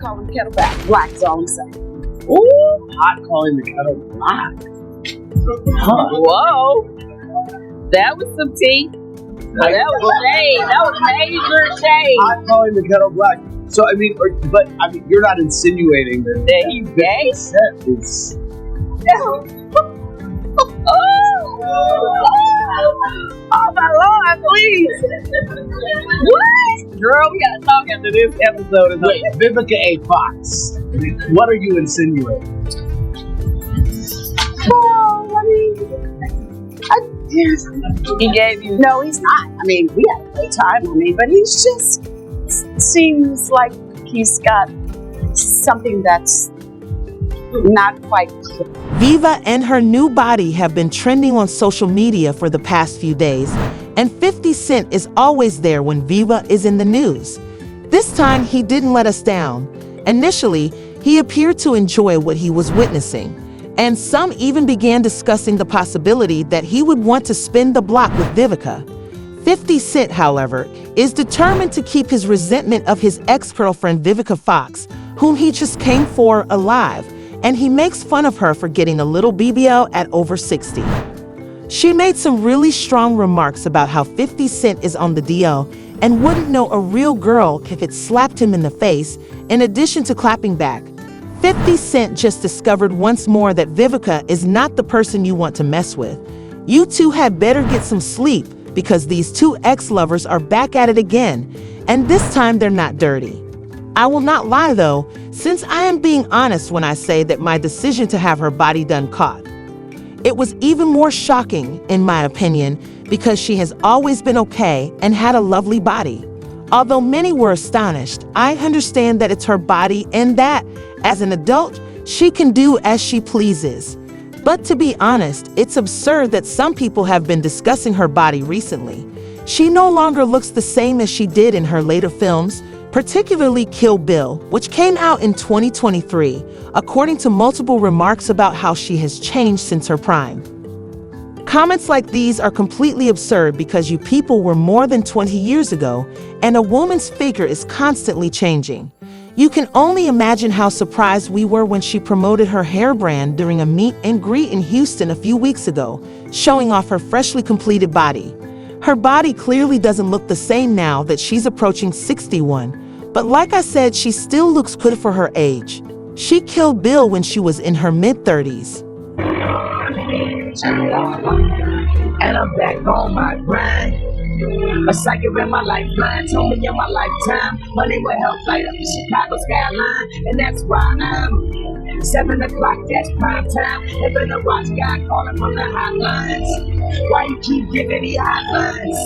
calling the kettle black is all I'm saying. Ooh, hot calling the kettle black. Huh. Whoa. That was some tea. That was shade. That was major shade. Hot calling the kettle black. So, but you're not insinuating that he's gay? Is... Oh my Lord, please. What? Girl, we gotta talk after this episode. Wait, Vivica A. Fox. What are you insinuating? He gave you. No, he's not. We had a great time. But he's just seems like he's got something that's not quite clear. Viva and her new body have been trending on social media for the past few days, and 50 Cent is always there when Viva is in the news. This time, he didn't let us down. Initially, he appeared to enjoy what he was witnessing, and some even began discussing the possibility that he would want to spin the block with Vivica. 50 Cent, however, is determined to keep his resentment of his ex-girlfriend Vivica Fox, whom he just came for, alive, and he makes fun of her for getting a little BBL at over 60. She made some really strong remarks about how 50 Cent is on the DL and wouldn't know a real girl if it slapped him in the face, in addition to clapping back. 50 Cent just discovered once more that Vivica is not the person you want to mess with. You two had better get some sleep, because these two ex-lovers are back at it again, and this time they're not dirty. I will not lie though, since I am being honest when I say that my decision to have her body done caught. It was even more shocking, in my opinion, because she has always been okay and had a lovely body. Although many were astonished, I understand that it's her body and that, as an adult, she can do as she pleases. But to be honest, it's absurd that some people have been discussing her body recently. She no longer looks the same as she did in her later films, particularly Kill Bill, which came out in 2023, according to multiple remarks about how she has changed since her prime. Comments like these are completely absurd because you people were more than 20 years ago, and a woman's figure is constantly changing. You can only imagine how surprised we were when she promoted her hair brand during a meet and greet in Houston a few weeks ago, showing off her freshly completed body. Her body clearly doesn't look the same now that she's approaching 61, but like I said, she still looks good for her age. She killed Bill when she was in her mid-30s. And I'm back on my grind. A psychic in my lifeline told me in my lifetime money will help light up the Chicago skyline, and that's why I'm 7 o'clock, that's prime time. Living a watch guy calling from the hotlines. Why you keep giving me hotlines?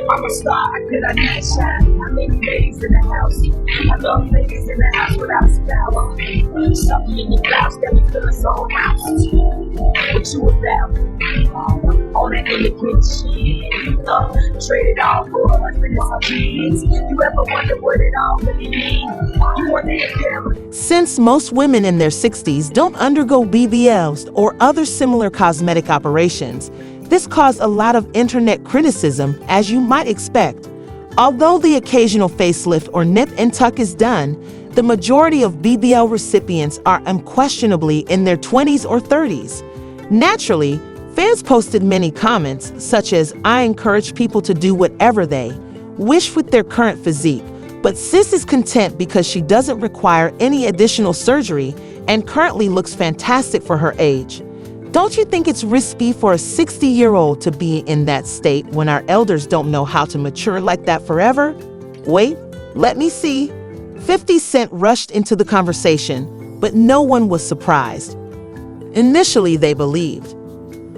I'm a star, I could have not shine. How many ladies in the house? I love ladies in the house without a spell. Something in your blouse that we feel so house. What you about? On that independent shit. Traded all for a husband and some kids. You ever wonder what it all really means? You want to hear them? Since most women in their 60s don't undergo BBLs or other similar cosmetic operations, this caused a lot of internet criticism, as you might expect. Although the occasional facelift or nip and tuck is done, the majority of BBL recipients are unquestionably in their 20s or 30s. Naturally, fans posted many comments, such as, "I encourage people to do whatever they wish with their current physique, but sis is content because she doesn't require any additional surgery and currently looks fantastic for her age." Don't you think it's risky for a 60-year-old to be in that state when our elders don't know how to mature like that forever? Wait, let me see. 50 Cent rushed into the conversation, but no one was surprised. Initially, they believed.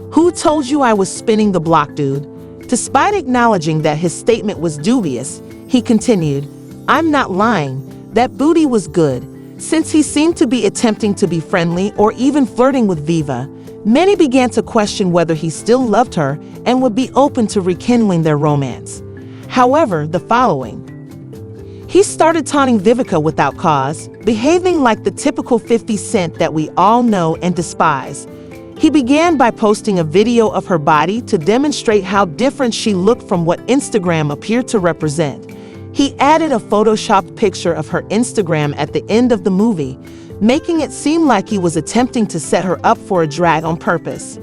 "Who told you I was spinning the block, dude?" Despite acknowledging that his statement was dubious, he continued, "I'm not lying. That booty was good." Since he seemed to be attempting to be friendly or even flirting with Viva, many began to question whether he still loved her and would be open to rekindling their romance. However, the following. He started taunting Vivica without cause, behaving like the typical 50 Cent that we all know and despise. He began by posting a video of her body to demonstrate how different she looked from what Instagram appeared to represent. He added a photoshopped picture of her Instagram at the end of the movie, making it seem like he was attempting to set her up for a drag on purpose.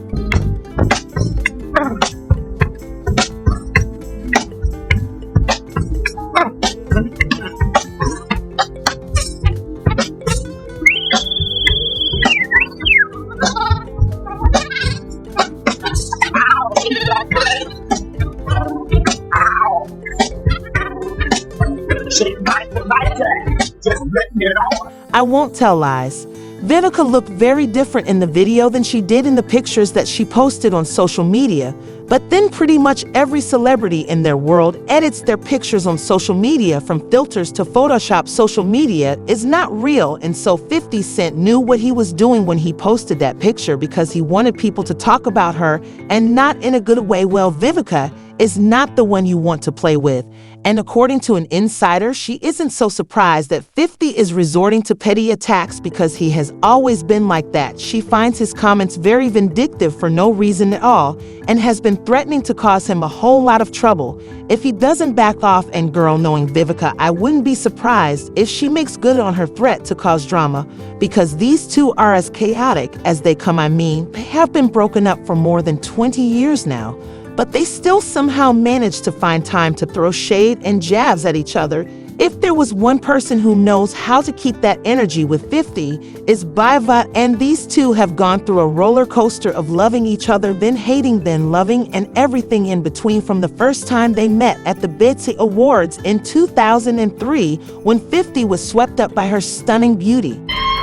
I won't tell lies. Vivica looked very different in the video than she did in the pictures that she posted on social media, but then pretty much every celebrity in their world edits their pictures on social media from filters to Photoshop. Social media is not real, and so 50 Cent knew what he was doing when he posted that picture because he wanted people to talk about her and not in a good way. Well, Vivica is not the one you want to play with. And according to an insider, she isn't so surprised that 50 is resorting to petty attacks because he has always been like that. She finds his comments very vindictive for no reason at all and has been threatening to cause him a whole lot of trouble if he doesn't back off. And girl, knowing Vivica, I wouldn't be surprised if she makes good on her threat to cause drama because these two are as chaotic as they come. I mean, they have been broken up for more than 20 years now, but they still somehow manage to find time to throw shade and jabs at each other. If there was one person who knows how to keep that energy with 50, it's Vivica, and these two have gone through a roller coaster of loving each other, then hating, then loving, and everything in between from the first time they met at the BBL Awards in 2003 when 50 was swept up by her stunning beauty.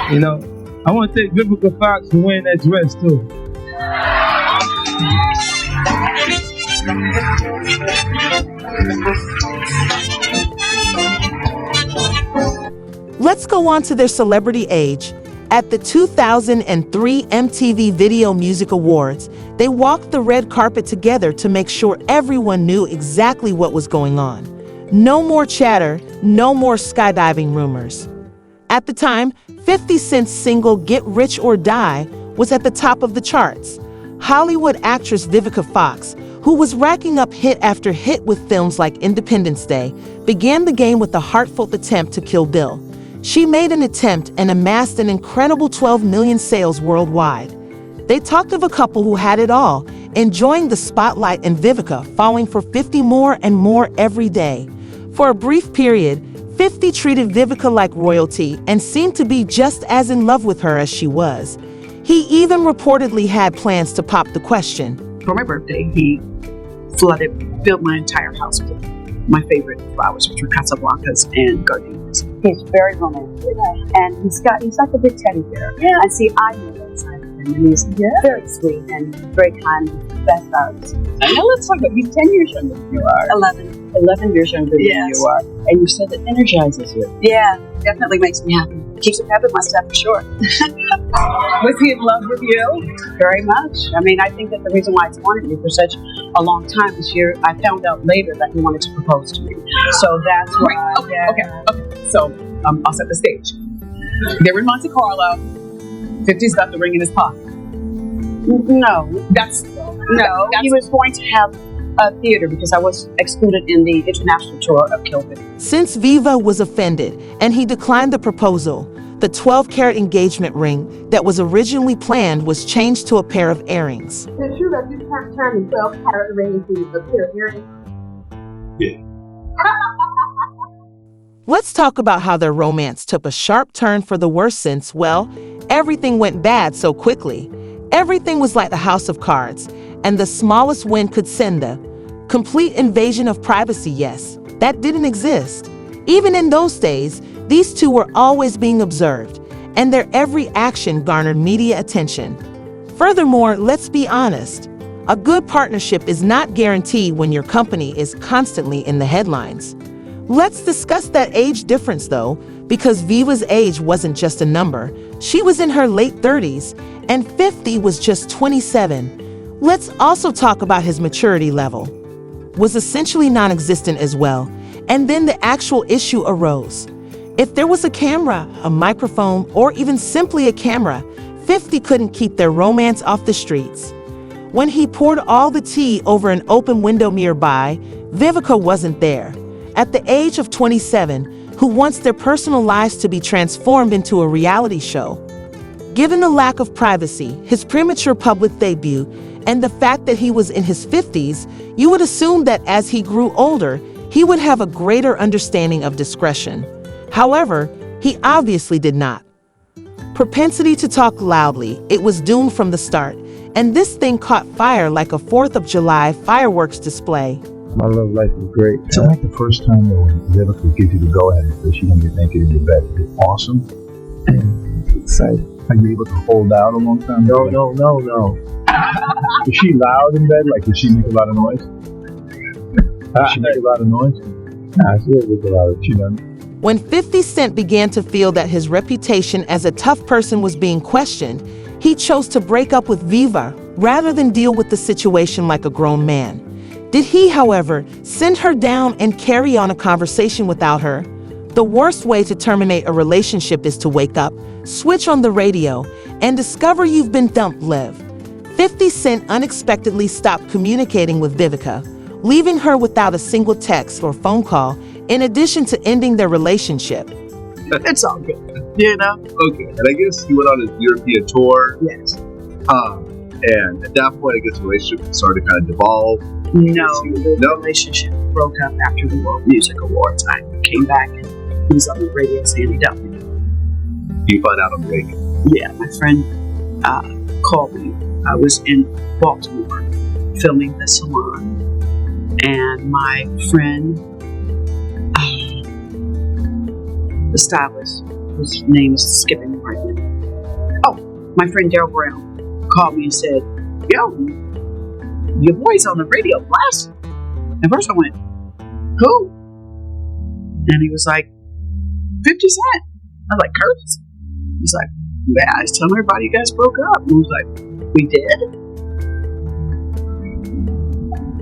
You know, I want to thank Vivica Fox for wearing that dress too. Let's go on to their celebrity age. At the 2003 MTV Video Music Awards, they walked the red carpet together to make sure everyone knew exactly what was going on. No more chatter, no more skydiving rumors. At the time, 50 Cent's single Get Rich or Die was at the top of the charts. Hollywood actress Vivica Fox, who was racking up hit after hit with films like Independence Day, began the game with a heartfelt attempt to kill Bill. She made an attempt and amassed an incredible 12 million sales worldwide. They talked of a couple who had it all, enjoying the spotlight, and Vivica falling for 50 more and more every day. For a brief period, 50 treated Vivica like royalty and seemed to be just as in love with her as she was. He even reportedly had plans to pop the question. For my birthday, he filled my entire house with my favorite flowers, which were Casablancas and gardenias. He's very romantic, and he's like a big teddy bear. Yeah. And see, I know that side of him, and he's very sweet and very kind, best buds. Now let's talk about, he's 10 years younger than you are. 11 years younger than you are. And you said it energizes you. Yeah, definitely makes me happy. It keeps me happy with my stuff for sure. Was he in love with you? Very much. I mean, I think that the reason why he's wanted me for such a long time this year, I found out later that he wanted to propose to me. So that's why. Okay. So I'll set the stage. They were in Monte Carlo. 50's got the ring in his pocket. No. He He was going to have a theater because I was excluded in the international tour of Kill Bill. Since Viva was offended and he declined the proposal, the 12-carat engagement ring that was originally planned was changed to a pair of earrings. Is it true that you turned the 12-carat ring into a pair of earrings? Yeah. Let's talk about how their romance took a sharp turn for the worse since, well, everything went bad so quickly. Everything was like the House of Cards, and the smallest wind could send a complete invasion of privacy. Yes, that didn't exist. Even in those days, these two were always being observed, and their every action garnered media attention. Furthermore, let's be honest, a good partnership is not guaranteed when your company is constantly in the headlines. Let's discuss that age difference though, because Viva's age wasn't just a number. She was in her late 30s, and 50 was just 27. Let's also talk about his maturity level. Was essentially non-existent as well, and then the actual issue arose. If there was a camera, a microphone, or even simply a camera, 50 couldn't keep their romance off the streets. When he poured all the tea over an open window nearby, Vivica wasn't there. at the age of 27, who wants their personal lives to be transformed into a reality show. Given the lack of privacy, his premature public debut, and the fact that he was in his 50s, you would assume that as he grew older, he would have a greater understanding of discretion. However, he obviously did not. Propensity to talk loudly, it was doomed from the start, and this thing caught fire like a 4th of July fireworks display. My love life is great. It's like the first time that when Vivica gives you the go-ahead that she's going to get naked in your bed. It's awesome. And it's exciting. Are you able to hold out a long time? No. Is she loud in bed? Like, does she make a lot of noise? Does she make a lot of noise? Nah, she doesn't make a lot of. She doesn't. When 50 Cent began to feel that his reputation as a tough person was being questioned, he chose to break up with Viva rather than deal with the situation like a grown man. Did he, however, send her down and carry on a conversation without her? The worst way to terminate a relationship is to wake up, switch on the radio, and discover you've been dumped live. 50 Cent unexpectedly stopped communicating with Vivica, leaving her without a single text or phone call, in addition to ending their relationship. It's all good, you know? Okay, and I guess he went on his European tour. Yes. And at that point, I guess the relationship started to kind of devolve. No, the relationship broke up after the World Music Awards. I came back and he was on the radio saying he dumped me. You find out on the radio. Yeah, my friend called me. I was in Baltimore filming The Salon, and my friend, the stylist, whose name is skipping me right now. Oh, my friend Daryl Brown called me and said, "Yo, your boy's on the radio blasting." At first I went, "Who?" And he was like, 50 Cent. I was like, "Curtis?" He's like, "Yeah, I was telling everybody you guys broke up." And I was like, "We did?"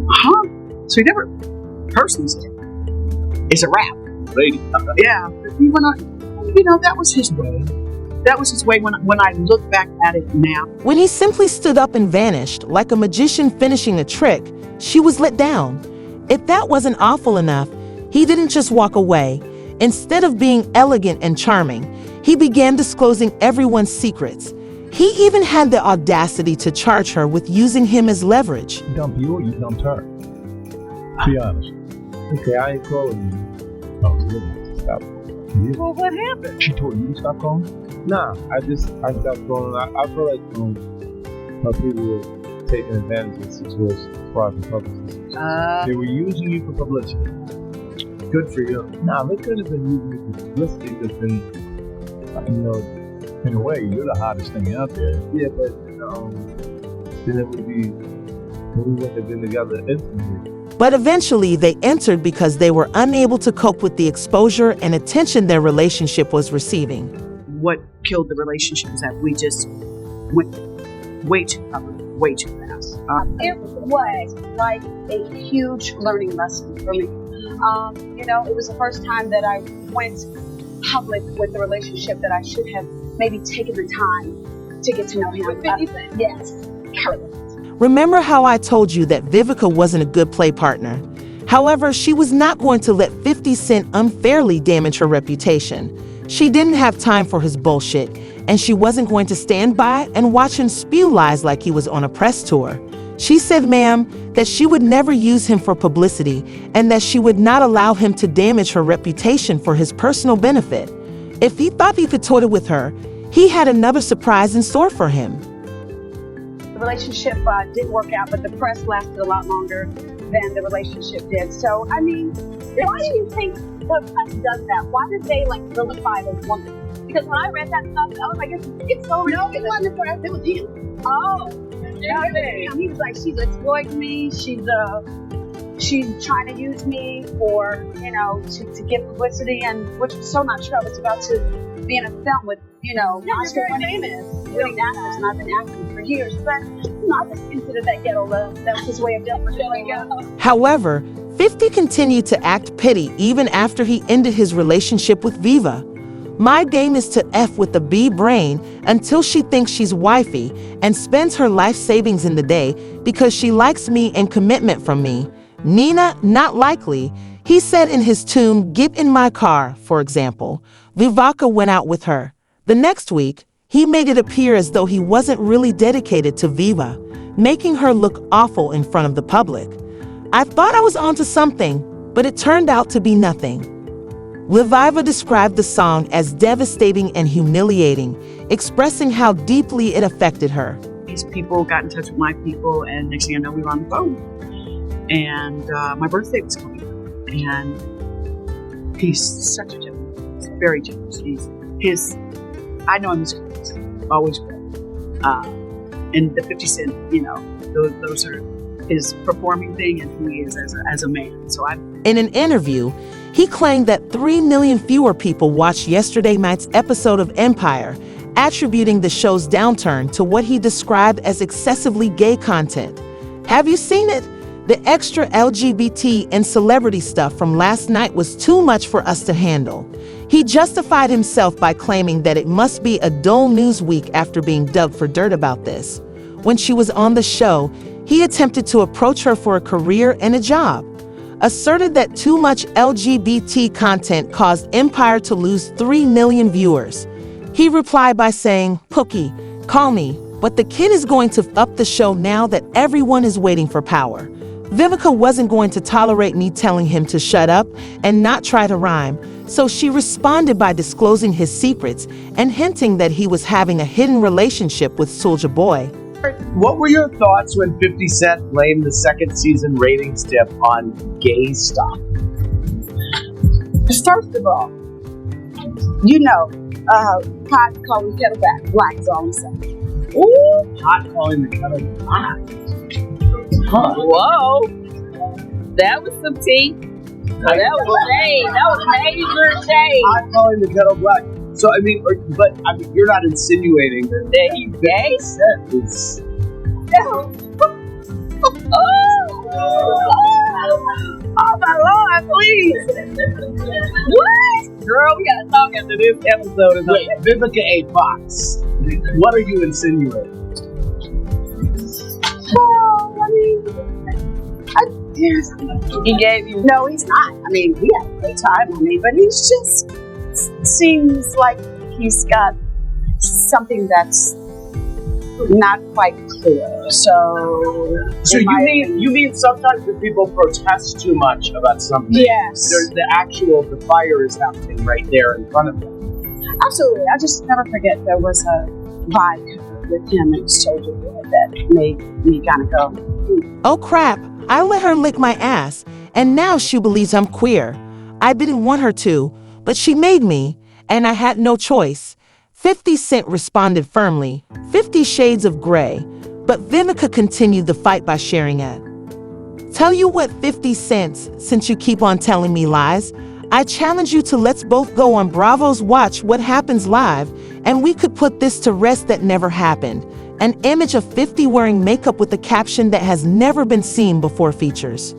Huh? So he never personally said, "It's a wrap." Radio. Yeah, but he went on, you know, that was his way. That was his way when I look back at it now. When he simply stood up and vanished, like a magician finishing a trick, she was let down. If that wasn't awful enough, he didn't just walk away. Instead of being elegant and charming, he began disclosing everyone's secrets. He even had the audacity to charge her with using him as leverage. Dump you or you dumped her? Be honest. Okay, I ain't calling you. Oh, really? Stop. Well, what happened? She told you to stop calling? Nah, I stopped calling. I feel like how people were taking advantage of the situation as far as the publicist. They were using you for publicity. Good for you. Nah, they could have been using you for publicity because then, you know, in a way, you're the hottest thing out there. Yeah, but then it would be, we wouldn't have been together instantly. But eventually they entered because they were unable to cope with the exposure and attention their relationship was receiving. What killed the relationship is that we just went way too public, way too fast. It was like a huge learning lesson for me. You know, it was the first time that I went public with the relationship that I should have maybe taken the time to get to know him. Yes, correct. Remember how I told you that Vivica wasn't a good play partner? However, she was not going to let 50 Cent unfairly damage her reputation. She didn't have time for his bullshit, and she wasn't going to stand by and watch him spew lies like he was on a press tour. She said, ma'am, that she would never use him for publicity and that she would not allow him to damage her reputation for his personal benefit. If he thought he could toy with her, he had another surprise in store for him. The relationship didn't work out, but the press lasted a lot longer than the relationship did. So, I mean, why do you think the press does that? Why did they, like, vilify the woman? Because when I read that stuff, I was like, it's so ridiculous. No, it wasn't the press, it was him. Oh. No, he was like, she's exploiting me, she's trying to use me for, you know, to get publicity, and which was so not true. I was about to be in a film with, you know, Oscar-winning actors, and I've been acting for years, but you know, I just considered that ghetto love. That was his way of feeling it. However, 50 continued to act petty even after he ended his relationship with Viva. My game is to F with the B brain until she thinks she's wifey and spends her life savings in the day because she likes me and commitment from me. Nina, not likely. He said in his tune, "Get in My Car," for example, Vivica went out with her. The next week, he made it appear as though he wasn't really dedicated to Viva, making her look awful in front of the public. I thought I was onto something, but it turned out to be nothing. Vivica described the song as devastating and humiliating, expressing how deeply it affected her. These people got in touch with my people, and next thing I know, we were on the phone. And my birthday was coming up. And he's such a gentleman. He's very generous. I know him as great. Always great. And the 50 Cent, those are his performing thing and who he is as a man. So In an interview, he claimed that 3 million fewer people watched yesterday night's episode of Empire, attributing the show's downturn to what he described as excessively gay content. Have you seen it? The extra LGBT and celebrity stuff from last night was too much for us to handle. He justified himself by claiming that it must be a dull news week after being dug for dirt about this. When she was on the show, he attempted to approach her for a career and a job, asserted that too much LGBT content caused Empire to lose 3 million viewers. He replied by saying, "Pookie, call me, but the kid is going to up the show now that everyone is waiting for power." Vivica wasn't going to tolerate me telling him to shut up and not try to rhyme, so she responded by disclosing his secrets and hinting that he was having a hidden relationship with Soulja Boy. What were your thoughts when 50 Cent blamed the second season ratings dip on gay stuff? First of all, pot calling kettle black is all I'm saying. Ooh, pot calling the kettle black. Huh. Whoa. That was some tea. That was shade. That was major shade. Pot calling the kettle black. So, you're not insinuating that he's gay? Oh my Lord, please. What? Girl, we gotta talk after this episode. Wait, Vivica A. Fox. What are you insinuating? He gave you. No, he's not. We had a great time. But he's just seems like he's got something that's not quite clear. So you mean sometimes when people protest too much about something? Yes. There's the fire is happening right there in front of them. Absolutely. I just never forget there was a vibe with him and Soulja Boy that made me kind of go, Oh crap, I let her lick my ass, and now she believes I'm queer. I didn't want her to, but she made me, and I had no choice. 50 Cent responded firmly, 50 Shades of Grey, but Vivica continued the fight by sharing it. Tell you what, 50 Cent, since you keep on telling me lies, I challenge you to let's both go on Bravo's Watch What Happens Live, and we could put this to rest that never happened. An image of 50 wearing makeup with a caption that has never been seen before features.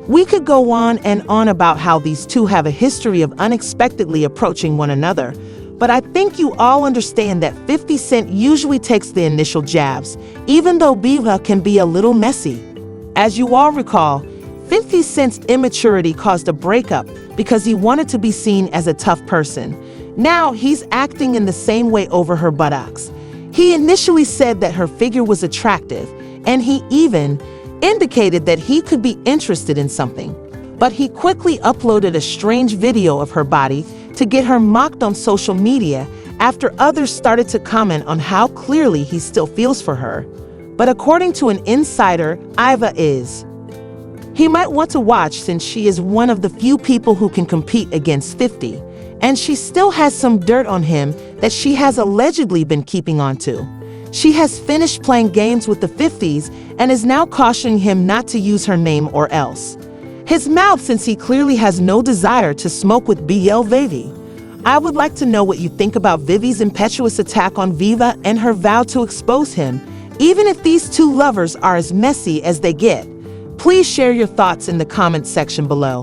We could go on and on about how these two have a history of unexpectedly approaching one another, but I think you all understand that 50 Cent usually takes the initial jabs, even though Viva can be a little messy. As you all recall, 50 Cent's immaturity caused a breakup because he wanted to be seen as a tough person. Now he's acting in the same way over her buttocks. He initially said that her figure was attractive, and he even indicated that he could be interested in something. But he quickly uploaded a strange video of her body to get her mocked on social media after others started to comment on how clearly he still feels for her. But according to an insider, Iva is. He might want to watch since she is one of the few people who can compete against 50, and she still has some dirt on him that she has allegedly been keeping on to. She has finished playing games with the 50s and is now cautioning him not to use her name or else. His mouth, since he clearly has no desire to smoke with BBL Vivi. I would like to know what you think about Vivi's impetuous attack on Viva and her vow to expose him, even if these two lovers are as messy as they get. Please share your thoughts in the comments section below.